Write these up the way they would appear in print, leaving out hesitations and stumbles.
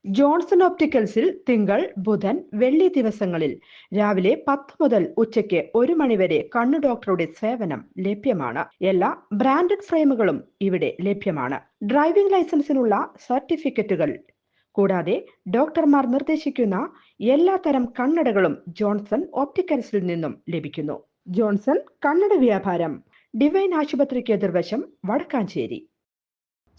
Johnson ഒപ്റ്റിക്കൽസിൽ തിങ്കൾ, ബുധൻ, വെള്ളി ദിവസങ്ങളിൽ രാവിലെ 10 മുതൽ ഉച്ചയ്ക്ക് 1 മണിവരെ കണ്ണു ഡോക്ടറുടെ സേവനം ലഭ്യമാണ്. എല്ലാ ബ്രാൻഡഡ് ഫ്രെയിമുകളും ഇവിടെ ലഭ്യമാണ്. ഡ്രൈവിംഗ് ലൈസൻസിനുള്ള സർട്ടിഫിക്കറ്റുകൾ കൂടാതെ ഡോക്ടർമാർ നിർദ്ദേശിക്കുന്ന എല്ലാത്തരം കണ്ണടകളും ജോൺസൺ ഒപ്റ്റിക്കൽസിൽ നിന്നും ലഭിക്കുന്നു. ജോൺസൺ കണ്ണട വ്യാപാരം, ഡിവൈൻ ആശുപത്രിക്ക് എതിർവശം, വടക്കാഞ്ചേരി.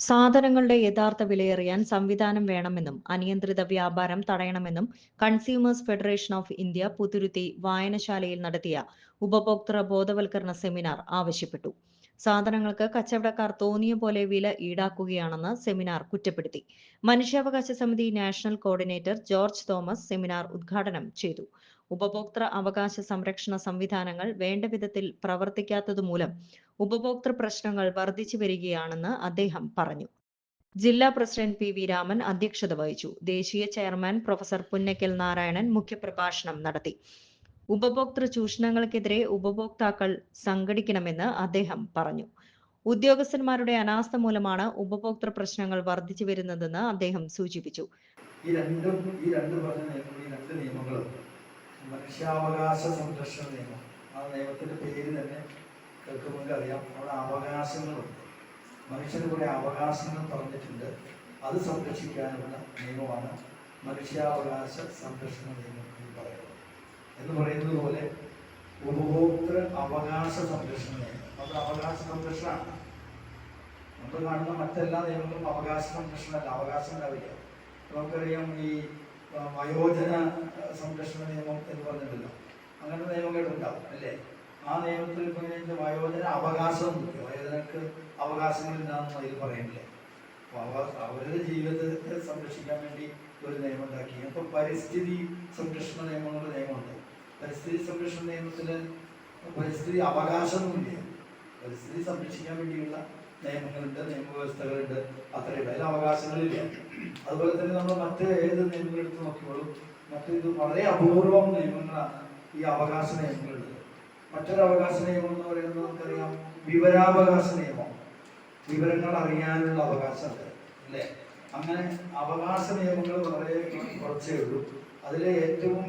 സാധനങ്ങളുടെ യഥാർത്ഥ വിലയറിയാൻ സംവിധാനം വേണമെന്നും അനിയന്ത്രിത വ്യാപാരം തടയണമെന്നും consumers federation of India Puthuruthy വായനശാലയിൽ നടത്തിയ ഉപഭോക്തൃ ബോധവൽക്കരണ സെമിനാർ ആവശ്യപ്പെട്ടു. സാധനങ്ങൾക്ക് കച്ചവടക്കാർ തോന്നിയ പോലെ വില ഈടാക്കുകയാണെന്ന് സെമിനാർ കുറ്റപ്പെടുത്തി. മനുഷ്യാവകാശ സമിതി national coordinator George Thomas seminar ഉദ്ഘാടനം ചെയ്തു. ഉപഭോക്തൃ അവകാശ സംരക്ഷണ സംവിധാനങ്ങൾ വേണ്ട വിധത്തിൽ പ്രവർത്തിക്കാത്തതുമൂലം ഉപഭോക്തൃ പ്രശ്നങ്ങൾ വർദ്ധിച്ചു വരികയാണെന്ന് അദ്ദേഹം പറഞ്ഞു. ജില്ലാ പ്രസിഡന്റ് പി വി രാമൻ അധ്യക്ഷത വഹിച്ചു. ദേശീയ ചെയർമാൻ പ്രൊഫസർ പുന്നക്കൽ നാരായണൻ മുഖ്യപ്രഭാഷണം നടത്തി. ഉപഭോക്തൃ ചൂഷണങ്ങൾക്കെതിരെ ഉപഭോക്താക്കൾ സംഘടിക്കണമെന്ന് അദ്ദേഹം പറഞ്ഞു. ഉദ്യോഗസ്ഥന്മാരുടെ അനാസ്ഥ മൂലമാണ് ഉപഭോക്തൃ പ്രശ്നങ്ങൾ വർദ്ധിച്ചു വരുന്നതെന്ന് അദ്ദേഹം സൂചിപ്പിച്ചു. മനുഷ്യാവകാശ സംരക്ഷണ നിയമം, ആ നിയമത്തിന്റെ പേര് തന്നെ കേൾക്കുമ്പോൾ അറിയാം, അവിടെ അവകാശങ്ങളുണ്ട്. മനുഷ്യന് കുറെ അവകാശങ്ങൾ പറഞ്ഞിട്ടുണ്ട്. അത് സംരക്ഷിക്കാനുള്ള നിയമമാണ് മനുഷ്യാവകാശ സംരക്ഷണ നിയമം എന്ന് പറയുന്നത് പോലെ ഉപഭോക്തൃ അവകാശ സംരക്ഷണ നിയമം അത് അവകാശ സംരക്ഷണമാണ്. നമ്മൾ കാണുന്ന മറ്റെല്ലാ നിയമങ്ങളും അവകാശ സംരക്ഷണമല്ല, അവകാശം ഉണ്ടാവില്ല. നമുക്കറിയാം, ഈ വയോജന സംരക്ഷണ നിയമം എന്ന് പറഞ്ഞിട്ടില്ല, അങ്ങനെ നിയമങ്ങൾ ഉണ്ടാവും അല്ലേ? ആ നിയമത്തിൽ പറയുന്നത് വയോജന അവകാശം, വയോജനക്ക് അവകാശങ്ങളില്ലാന്ന് അതിൽ പറയുന്നില്ലേ? അവരുടെ ജീവിതത്തെ സംരക്ഷിക്കാൻ വേണ്ടി ഒരു നിയമം ഉണ്ടാക്കി. അപ്പോൾ പരിസ്ഥിതി സംരക്ഷണ നിയമങ്ങളുടെ നിയമമുണ്ട്. പരിസ്ഥിതി സംരക്ഷണ നിയമത്തിൽ പരിസ്ഥിതി അവകാശമൊന്നുമില്ല, പരിസ്ഥിതി സംരക്ഷിക്കാൻ വേണ്ടിയുള്ള നിയമങ്ങളുണ്ട്, നിയമവ്യവസ്ഥകളുണ്ട്, അത്രയുണ്ട്. അതിൽ അവകാശങ്ങളില്ല. അതുപോലെ തന്നെ നമ്മൾ മറ്റ് ഏത് നിയമങ്ങൾ എടുത്ത് നോക്കിയോളും ഇത് വളരെ അപൂർവം നിയമങ്ങളാണ് ഈ അവകാശ നിയമങ്ങളുള്ളത്. മറ്റൊരു അവകാശ നിയമം എന്ന് പറയുന്നത് നമുക്കറിയാം, വിവരാവകാശ നിയമം, വിവരങ്ങൾ അറിയാനുള്ള അവകാശമുണ്ട് അല്ലേ? അങ്ങനെ അവകാശ നിയമങ്ങൾ വളരെ കുറച്ചേ ഉള്ളൂ. അതിലെ ഏറ്റവും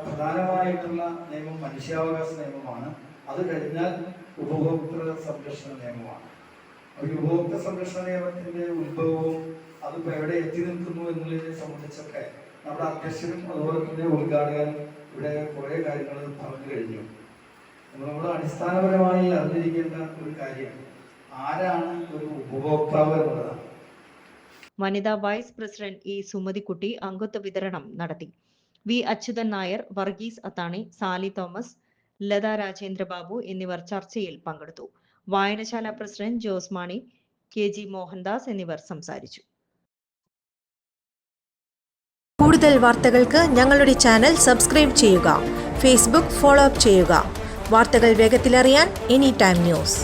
പ്രധാനമായിട്ടുള്ള നിയമം മനുഷ്യാവകാശ നിയമമാണ്. അത് കഴിഞ്ഞാൽ ഉപഭോക്തൃ സംരക്ഷണ നിയമമാണ്. ഉപഭോക്തൃ സംരക്ഷണ നിയമത്തിന്റെ ഉത്ഭവവും അതിപ്പോ എവിടെ എത്തി നിൽക്കുന്നു എന്നുള്ളതിനെ സംബന്ധിച്ചൊക്കെ നമ്മുടെ അധ്യക്ഷനും അതുപോലെ തന്നെ ഉദ്ഘാടകനും ഇവിടെ കുറെ കാര്യങ്ങൾ പറഞ്ഞു കഴിഞ്ഞു. നമ്മൾ അടിസ്ഥാനപരമായി അറിഞ്ഞിരിക്കേണ്ട ഒരു കാര്യമാണ്, ആരാണ് ഒരു ഉപഭോക്താവ് എന്നുള്ളതാണ്. വനിതാ വൈസ് പ്രസിഡന്റ് ഇ സുമതിക്കുട്ടി അംഗത്വ വിതരണം നടത്തി. വി അച്യുതൻ നായർ, വർഗീസ് അത്താണി, സാലി തോമസ്, ലത രാജേന്ദ്രബാബു എന്നിവർ ചർച്ചയിൽ പങ്കെടുത്തു. വായനശാല president Jose Mani, K G Mohandas എന്നിവർ സംസാരിച്ചു. കൂടുതൽ വാർത്തകൾക്ക് ഞങ്ങളുടെ ചാനൽ സബ്സ്ക്രൈബ് ചെയ്യുക. ഫേസ്ബുക്ക് ഫോളോ അപ്പ് ചെയ്യുക. വാർത്തകൾ വേഗത്തിലറിയാൻ എനി ടൈം ന്യൂസ്.